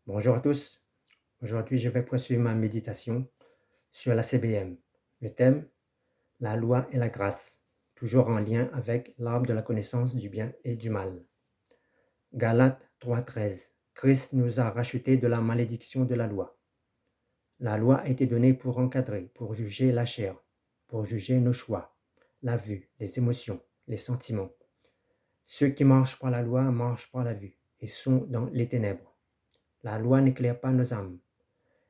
Bonjour à tous. Aujourd'hui, je vais poursuivre ma méditation sur la CBM. Le thème, la loi et la grâce, toujours en lien avec l'arbre de la connaissance du bien et du mal. Galates 3:13. Christ nous a rachetés de la malédiction de la loi. La loi a été donnée pour encadrer, pour juger la chair, pour juger nos choix, la vue, les émotions, les sentiments. Ceux qui marchent par la loi marchent par la vue et sont dans les ténèbres. La loi n'éclaire pas nos âmes.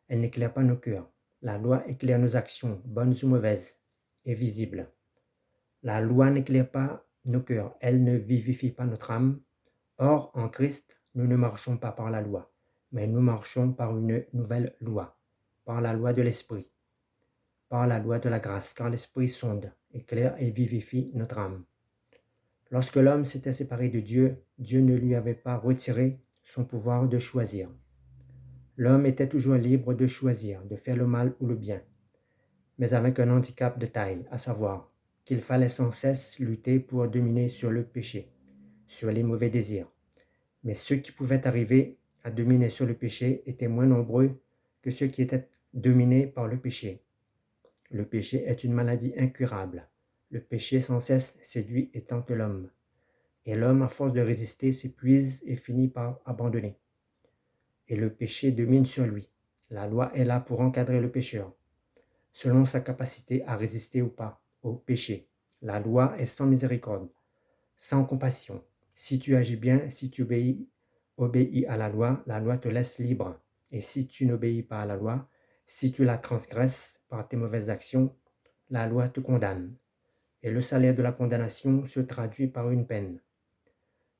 Elle n'éclaire pas nos cœurs. La loi éclaire nos actions, bonnes ou mauvaises, et visibles. La loi n'éclaire pas nos cœurs. Elle ne vivifie pas notre âme. Or, en Christ, nous ne marchons pas par la loi, mais nous marchons par une nouvelle loi, par la loi de l'Esprit, par la loi de la grâce, car l'Esprit sonde, éclaire et vivifie notre âme. Lorsque l'homme s'était séparé de Dieu, Dieu ne lui avait pas retiré son pouvoir de choisir. L'homme était toujours libre de choisir, de faire le mal ou le bien, mais avec un handicap de taille, à savoir qu'il fallait sans cesse lutter pour dominer sur le péché, sur les mauvais désirs. Mais ceux qui pouvaient arriver à dominer sur le péché étaient moins nombreux que ceux qui étaient dominés par le péché. Le péché est une maladie incurable. Le péché sans cesse séduit et tente l'homme. Et l'homme, à force de résister, s'épuise et finit par abandonner. Et le péché domine sur lui. La loi est là pour encadrer le pécheur, selon sa capacité à résister ou pas au péché. La loi est sans miséricorde, sans compassion. Si tu agis bien, si tu obéis à la loi te laisse libre. Et si tu n'obéis pas à la loi, si tu la transgresses par tes mauvaises actions, la loi te condamne. Et le salaire de la condamnation se traduit par une peine.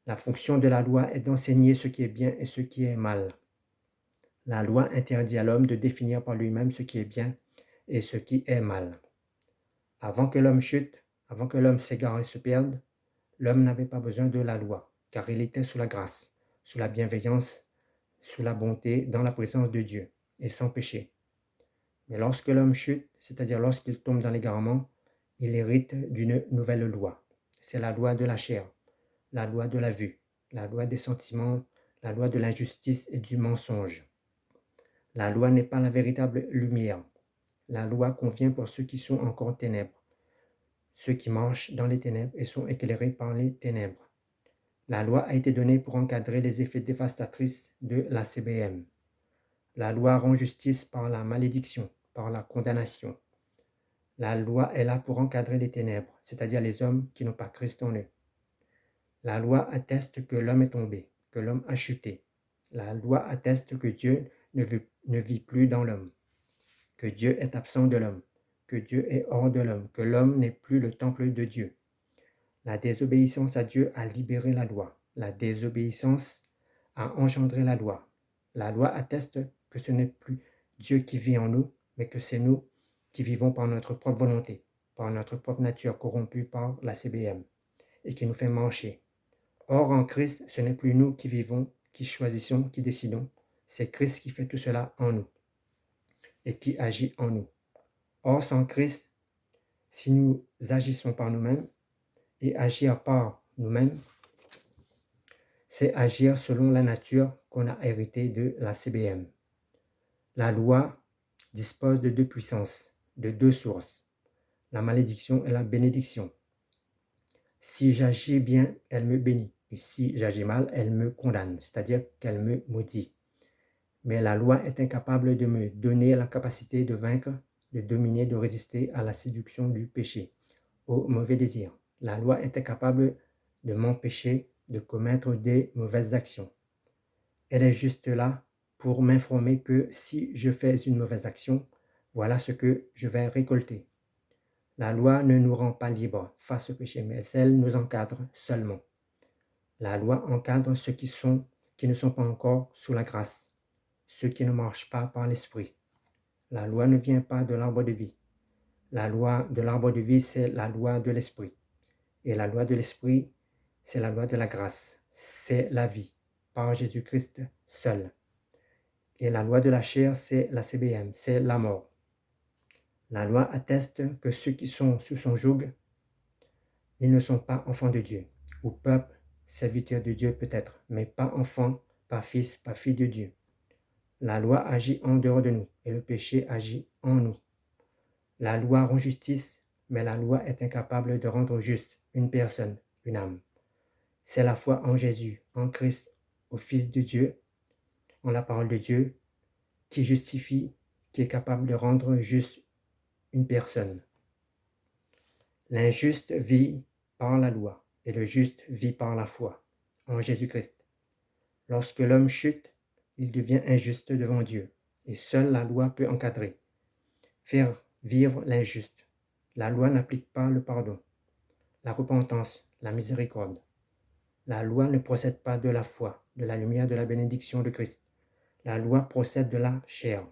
La fonction de la loi est d'enseigner ce qui est bien et ce qui est mal. La loi interdit à l'homme de définir par lui-même ce qui est bien et ce qui est mal. Avant que l'homme chute, avant que l'homme s'égare et se perde, l'homme n'avait pas besoin de la loi, car il était sous la grâce, sous la bienveillance, sous la bonté, dans la présence de Dieu, et sans péché. Mais lorsque l'homme chute, c'est-à-dire lorsqu'il tombe dans l'égarement, il hérite d'une nouvelle loi. C'est la loi de la chair, la loi de la vue, la loi des sentiments, la loi de l'injustice et du mensonge. La loi n'est pas la véritable lumière. La loi convient pour ceux qui sont encore ténèbres, ceux qui marchent dans les ténèbres et sont éclairés par les ténèbres. La loi a été donnée pour encadrer les effets dévastatrices de la CBM. La loi rend justice par la malédiction, par la condamnation. La loi est là pour encadrer les ténèbres, c'est-à-dire les hommes qui n'ont pas Christ en eux. La loi atteste que l'homme est tombé, que l'homme a chuté. La loi atteste que Dieu ne vit plus dans l'homme, que Dieu est absent de l'homme, que Dieu est hors de l'homme, que l'homme n'est plus le temple de Dieu. La désobéissance à Dieu a libéré la loi. La désobéissance a engendré la loi. La loi atteste que ce n'est plus Dieu qui vit en nous, mais que c'est nous qui vivons par notre propre volonté, par notre propre nature corrompue par la CBM, et qui nous fait marcher. Or, en Christ, ce n'est plus nous qui vivons, qui choisissons, qui décidons. C'est Christ qui fait tout cela en nous et qui agit en nous. Or, sans Christ, si nous agissons par nous-mêmes et agir par nous-mêmes, c'est agir selon la nature qu'on a héritée de la CBM. La loi dispose de deux puissances, de deux sources, la malédiction et la bénédiction. Si j'agis bien, elle me bénit, et si j'agis mal, elle me condamne, c'est-à-dire qu'elle me maudit. Mais la loi est incapable de me donner la capacité de vaincre, de dominer, de résister à la séduction du péché, au mauvais désir. La loi est incapable de m'empêcher de commettre des mauvaises actions. Elle est juste là pour m'informer que si je fais une mauvaise action, voilà ce que je vais récolter. La loi ne nous rend pas libres face au péché, mais elle nous encadre seulement. La loi encadre ceux qui ne sont pas encore sous la grâce, ceux qui ne marchent pas par l'esprit. La loi ne vient pas de l'arbre de vie. La loi de l'arbre de vie, c'est la loi de l'esprit. Et la loi de l'esprit, c'est la loi de la grâce. C'est la vie, par Jésus-Christ seul. Et la loi de la chair, c'est la CBM, c'est la mort. La loi atteste que ceux qui sont sous son joug, ils ne sont pas enfants de Dieu, ou peuple, serviteur de Dieu peut-être, mais pas enfants, pas fils, pas fille de Dieu. La loi agit en dehors de nous et le péché agit en nous. La loi rend justice, mais la loi est incapable de rendre juste une personne, une âme. C'est la foi en Jésus, en Christ, au Fils de Dieu, en la parole de Dieu, qui justifie, qui est capable de rendre juste une personne. L'injuste vit par la loi et le juste vit par la foi en Jésus-Christ. Lorsque l'homme chute, il devient injuste devant Dieu et seule la loi peut encadrer, faire vivre l'injuste. La loi n'applique pas le pardon, la repentance, la miséricorde. La loi ne procède pas de la foi, de la lumière de la bénédiction de Christ. La loi procède de la chair.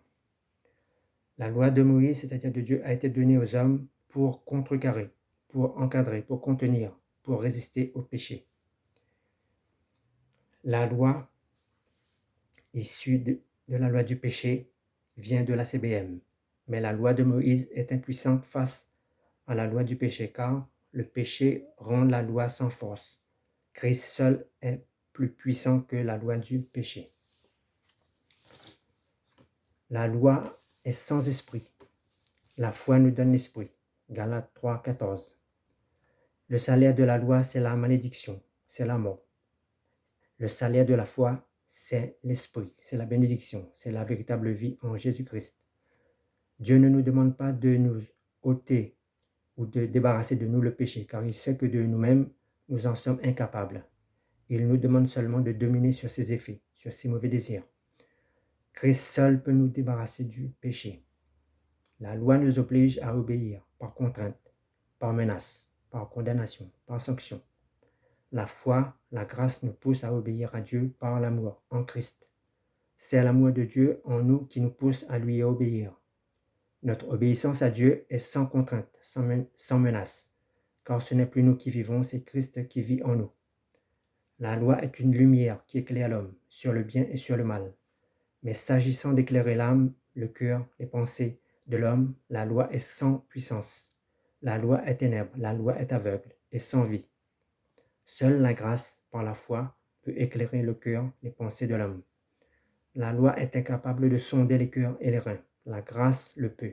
La loi de Moïse, c'est-à-dire de Dieu, a été donnée aux hommes pour contrecarrer, pour encadrer, pour contenir, pour résister au péché. La loi issue de la loi du péché vient de la CBM, mais la loi de Moïse est impuissante face à la loi du péché, car le péché rend la loi sans force. Christ seul est plus puissant que la loi du péché. La loi est sans esprit. La foi nous donne l'esprit. Galates 3, 14. Le salaire de la loi, c'est la malédiction, c'est la mort. Le salaire de la foi, c'est l'esprit, c'est la bénédiction, c'est la véritable vie en Jésus-Christ. Dieu ne nous demande pas de nous ôter ou de débarrasser de nous le péché, car il sait que de nous-mêmes, nous en sommes incapables. Il nous demande seulement de dominer sur ses effets, sur ses mauvais désirs. Christ seul peut nous débarrasser du péché. La loi nous oblige à obéir par contrainte, par menace, par condamnation, par sanction. La foi, la grâce nous pousse à obéir à Dieu par l'amour en Christ. C'est l'amour de Dieu en nous qui nous pousse à lui obéir. Notre obéissance à Dieu est sans contrainte, sans menace, car ce n'est plus nous qui vivons, c'est Christ qui vit en nous. La loi est une lumière qui éclaire l'homme sur le bien et sur le mal. Mais s'agissant d'éclairer l'âme, le cœur, les pensées de l'homme, la loi est sans puissance. La loi est ténèbre, la loi est aveugle et sans vie. Seule la grâce, par la foi, peut éclairer le cœur, les pensées de l'homme. La loi est incapable de sonder les cœurs et les reins. La grâce le peut.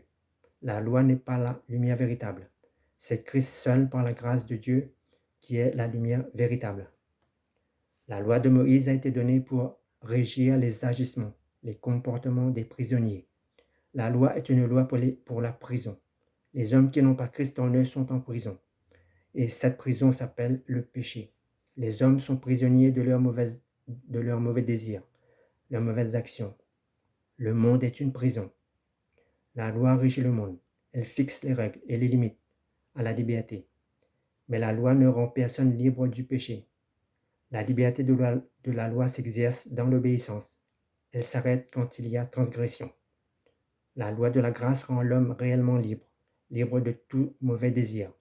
La loi n'est pas la lumière véritable. C'est Christ seul, par la grâce de Dieu, qui est la lumière véritable. La loi de Moïse a été donnée pour régir les agissements, les comportements des prisonniers. La loi est une loi pour la prison. Les hommes qui n'ont pas Christ en eux sont en prison. Et cette prison s'appelle le péché. Les hommes sont prisonniers de leurs mauvais désirs, leurs mauvaises actions. Le monde est une prison. La loi régit le monde. Elle fixe les règles et les limites à la liberté. Mais la loi ne rend personne libre du péché. La liberté de la loi s'exerce dans l'obéissance. Elle s'arrête quand il y a transgression. La loi de la grâce rend l'homme réellement libre, libre de tout mauvais désir,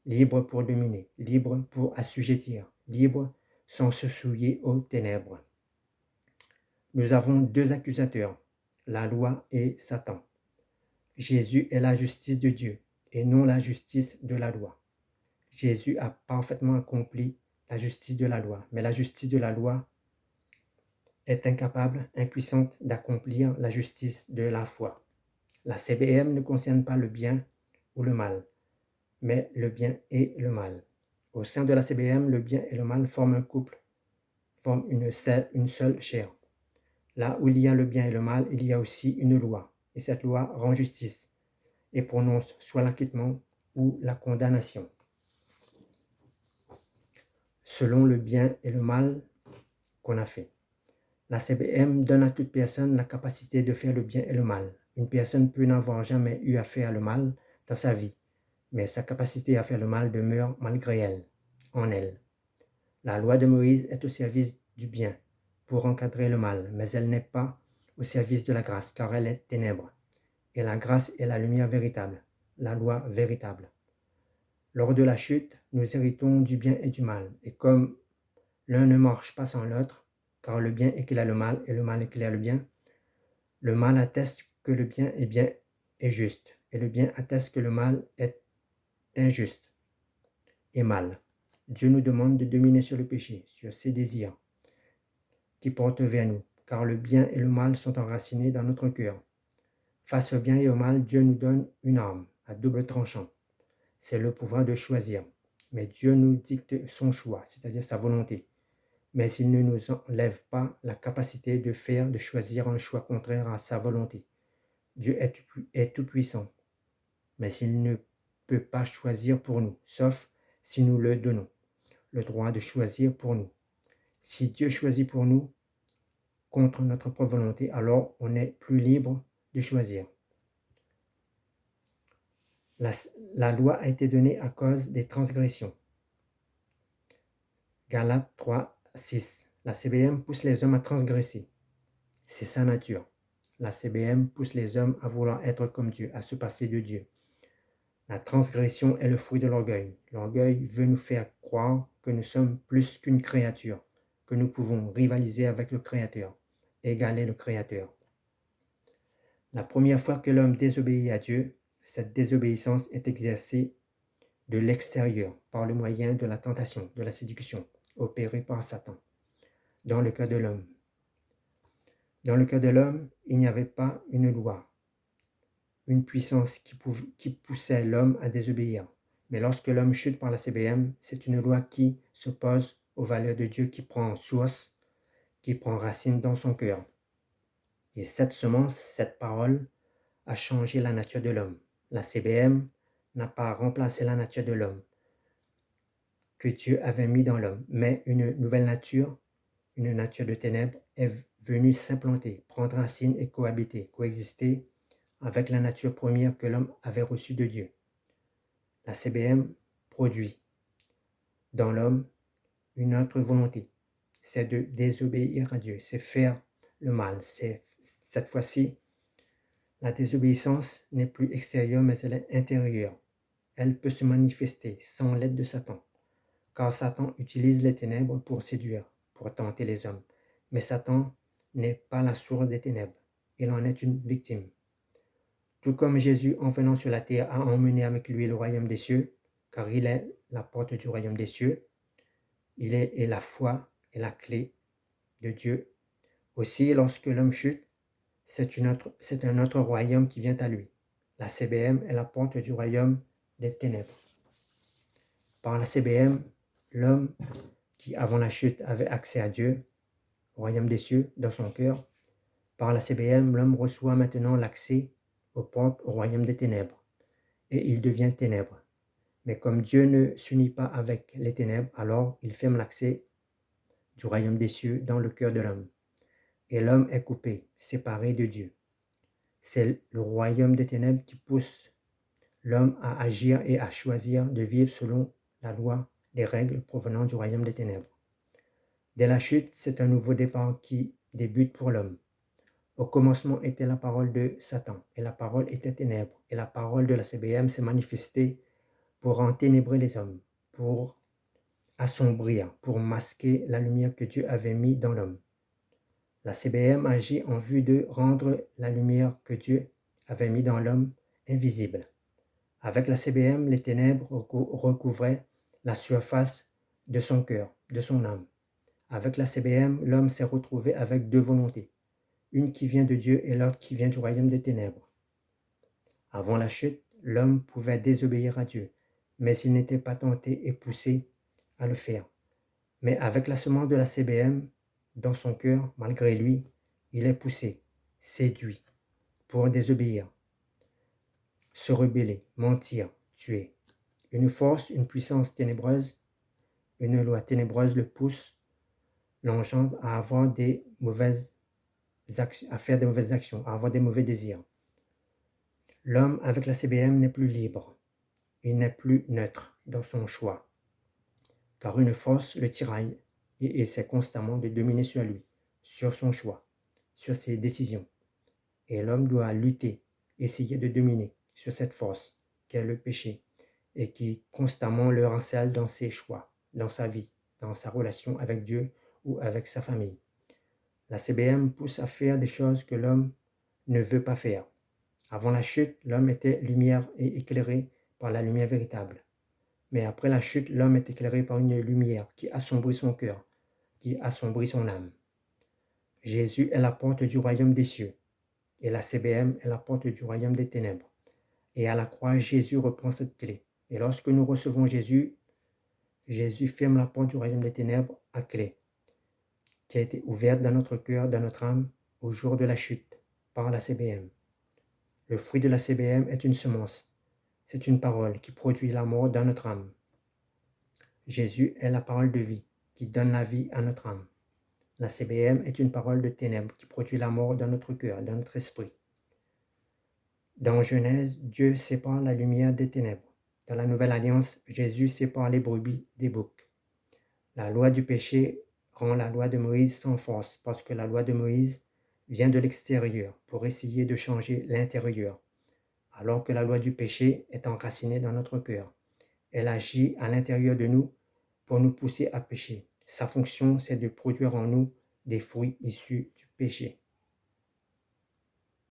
libre pour dominer, libre pour assujettir, libre sans se souiller aux ténèbres. Nous avons deux accusateurs, la loi et Satan. Jésus est la justice de Dieu et non la justice de la loi. Jésus a parfaitement accompli la justice de la loi, mais la justice de la loi est incapable, impuissante d'accomplir la justice de la foi. La CBM ne concerne pas le bien ou le mal, mais le bien et le mal. Au sein de la CBM, le bien et le mal forment un couple, forment une seule chair. Là où il y a le bien et le mal, il y a aussi une loi, et cette loi rend justice et prononce soit l'acquittement ou la condamnation. Selon le bien et le mal qu'on a fait. La CBM donne à toute personne la capacité de faire le bien et le mal. Une personne peut n'avoir jamais eu à faire le mal dans sa vie, mais sa capacité à faire le mal demeure malgré elle, en elle. La loi de Moïse est au service du bien, pour encadrer le mal, mais elle n'est pas au service de la grâce, car elle est ténèbre. Et la grâce est la lumière véritable, la loi véritable. Lors de la chute, nous héritons du bien et du mal, et comme l'un ne marche pas sans l'autre, car le bien éclaire le mal et le mal éclaire le mal atteste que le bien est juste, et le bien atteste que le mal est injuste et mal. Dieu nous demande de dominer sur le péché, sur ses désirs qui portent vers nous, car le bien et le mal sont enracinés dans notre cœur. Face au bien et au mal, Dieu nous donne une arme à double tranchant. C'est le pouvoir de choisir. Mais Dieu nous dicte son choix, c'est-à-dire sa volonté. Mais il ne nous enlève pas la capacité de choisir un choix contraire à sa volonté. Dieu est tout-puissant, mais il ne peut pas choisir pour nous, sauf si nous le donnons, le droit de choisir pour nous. Si Dieu choisit pour nous contre notre propre volonté, alors on n'est plus libre de choisir. La loi a été donnée à cause des transgressions. Galates 3, 6. La CBM pousse les hommes à transgresser. C'est sa nature. La CBM pousse les hommes à vouloir être comme Dieu, à se passer de Dieu. La transgression est le fruit de l'orgueil. L'orgueil veut nous faire croire que nous sommes plus qu'une créature, que nous pouvons rivaliser avec le Créateur, égaler le Créateur. La première fois que l'homme désobéit à Dieu, cette désobéissance est exercée de l'extérieur par le moyen de la tentation, de la séduction, opérée par Satan, dans le cœur de l'homme. Dans le cœur de l'homme, il n'y avait pas une loi, une puissance qui poussait l'homme à désobéir. Mais lorsque l'homme chute par la CBM, c'est une loi qui s'oppose aux valeurs de Dieu, qui prend source, qui prend racine dans son cœur. Et cette semence, cette parole, a changé la nature de l'homme. La CBM n'a pas remplacé la nature de l'homme que Dieu avait mis dans l'homme, mais une nouvelle nature, une nature de ténèbres, est venue s'implanter, prendre racine et cohabiter, coexister avec la nature première que l'homme avait reçue de Dieu. La CBM produit dans l'homme une autre volonté, c'est de désobéir à Dieu, c'est faire le mal. Cette fois-ci, la désobéissance n'est plus extérieure, mais elle est intérieure. Elle peut se manifester sans l'aide de Satan, car Satan utilise les ténèbres pour séduire, pour tenter les hommes. Mais Satan n'est pas la source des ténèbres, il en est une victime. Tout comme Jésus, en venant sur la terre, a emmené avec lui le royaume des cieux, car il est la porte du royaume des cieux, il est la foi et la clé de Dieu. Aussi, lorsque l'homme chute, c'est un autre royaume qui vient à lui. La CBM est la porte du royaume des ténèbres. Par la CBM, l'homme qui, avant la chute, avait accès à Dieu, au royaume des cieux, dans son cœur, par la CBM, l'homme reçoit maintenant l'accès aux portes au royaume des ténèbres, et il devient ténèbres. Mais comme Dieu ne s'unit pas avec les ténèbres, alors il ferme l'accès du royaume des cieux dans le cœur de l'homme. Et l'homme est coupé, séparé de Dieu. C'est le royaume des ténèbres qui pousse l'homme à agir et à choisir de vivre selon la loi, les règles provenant du royaume des ténèbres. Dès la chute, c'est un nouveau départ qui débute pour l'homme. Au commencement était la parole de Satan, et la parole était ténèbres, et la parole de la CBM s'est manifestée pour enténébrer les hommes, pour assombrir, pour masquer la lumière que Dieu avait mise dans l'homme. La CBM agit en vue de rendre la lumière que Dieu avait mise dans l'homme invisible. Avec la CBM, les ténèbres recouvraient la surface de son cœur, de son âme. Avec la CBM, l'homme s'est retrouvé avec deux volontés, une qui vient de Dieu et l'autre qui vient du royaume des ténèbres. Avant la chute, l'homme pouvait désobéir à Dieu, mais il n'était pas tenté et poussé à le faire. Mais avec la semence de la CBM, dans son cœur, malgré lui, il est poussé, séduit, pour désobéir, se rebeller, mentir, tuer. Une force, une puissance ténébreuse, une loi ténébreuse le pousse, l'engendre à avoir des mauvaises actions, à faire des mauvaises actions, à avoir des mauvais désirs. L'homme avec la CBM n'est plus libre, il n'est plus neutre dans son choix, car une force le tiraille et essaie constamment de dominer sur lui, sur son choix, sur ses décisions. Et l'homme doit lutter, essayer de dominer sur cette force qu'est le péché et qui constamment le harcèle dans ses choix, dans sa vie, dans sa relation avec Dieu ou avec sa famille. La CBM pousse à faire des choses que l'homme ne veut pas faire. Avant la chute, l'homme était lumière et éclairé par la lumière véritable. Mais après la chute, l'homme est éclairé par une lumière qui assombrit son cœur, qui assombrit son âme. Jésus est la porte du royaume des cieux et la CBM est la porte du royaume des ténèbres. Et à la croix, Jésus reprend cette clé. Et lorsque nous recevons Jésus, Jésus ferme la porte du royaume des ténèbres à clé, qui a été ouverte dans notre cœur, dans notre âme, au jour de la chute, par la CBM. Le fruit de la CBM est une semence. C'est une parole qui produit la mort dans notre âme. Jésus est la parole de vie, qui donne la vie à notre âme. La CBM est une parole de ténèbres qui produit la mort dans notre cœur, dans notre esprit. Dans Genèse, Dieu sépare la lumière des ténèbres. Dans la Nouvelle Alliance, Jésus sépare les brebis des boucs. La loi du péché rend la loi de Moïse sans force parce que la loi de Moïse vient de l'extérieur pour essayer de changer l'intérieur, alors que la loi du péché est enracinée dans notre cœur. Elle agit à l'intérieur de nous pour nous pousser à pécher. Sa fonction, c'est de produire en nous des fruits issus du péché.